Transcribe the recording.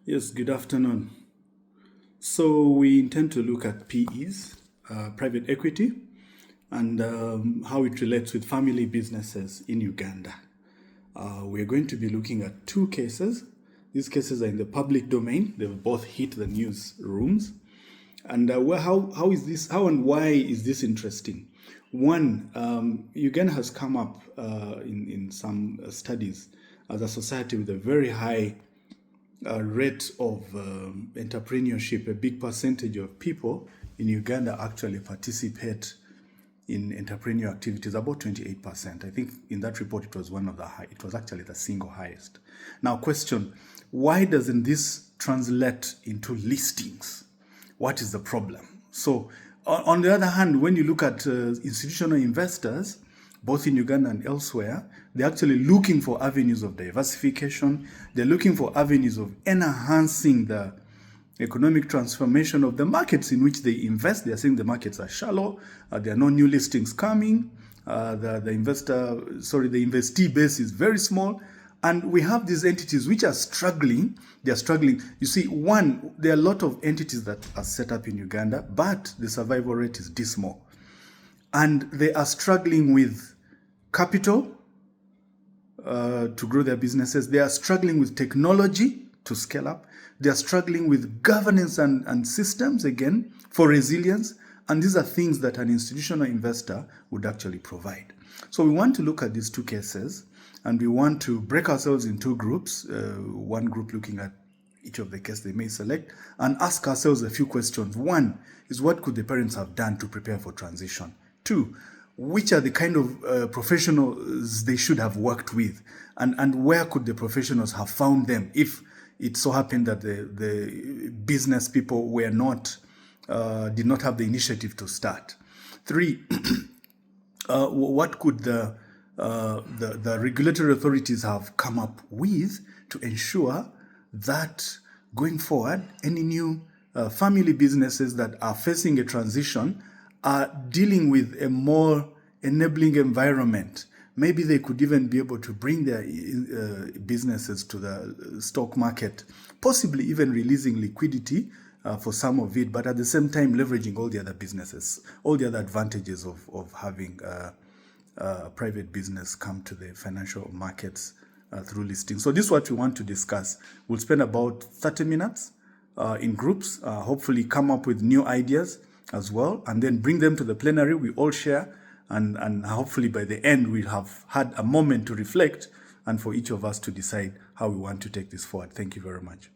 Yes, good afternoon. So we intend to look at PEs, private equity, and how it relates with family businesses in Uganda. We're going to be looking at two cases. These cases are in the public domain. They've both hit the news rooms. And how and why is this interesting? One, Uganda has come up in some studies as a society with a very high rate of entrepreneurship. A big percentage of people in Uganda actually participate in entrepreneurial activities, about 28%. I think in that report it was one of the high, it was actually the single highest. Now, question, why doesn't this translate into listings? What is the problem? So, on the other hand, when you look at institutional investors, both in Uganda and elsewhere, they're actually looking for avenues of diversification. They're looking for avenues of enhancing the economic transformation of the markets in which they invest. They're saying the markets are shallow. There are no new listings coming. The investee base is very small. And we have these entities which are struggling. They're struggling. You see, one, there are a lot of entities that are set up in Uganda, but the survival rate is dismal. And they are struggling with capital to grow their businesses. They are struggling with technology to scale up. They are struggling with governance and systems, again, for resilience. And these are things that an institutional investor would actually provide. So we want to look at these two cases, and we want to break ourselves in two groups, one group looking at each of the cases they may select, and ask ourselves a few questions. One is, what could the parents have done to prepare for transition? Two, which are the kind of professionals they should have worked with, and where could the professionals have found them if it so happened that the business people were not did not have the initiative to start. Three, what could the regulatory authorities have come up with to ensure that going forward, any new family businesses that are facing a transition are dealing with a more enabling environment. Maybe they could even be able to bring their businesses to the stock market, possibly even releasing liquidity for some of it, but at the same time leveraging all the other businesses, all the other advantages of having a private business come to the financial markets through listing. So this is what we want to discuss. We'll spend about 30 minutes in groups, hopefully come up with new ideas as well, and then bring them to the plenary. We all share, and hopefully by the end we'll have had a moment to reflect and for each of us to decide how we want to take this forward. Thank you very much.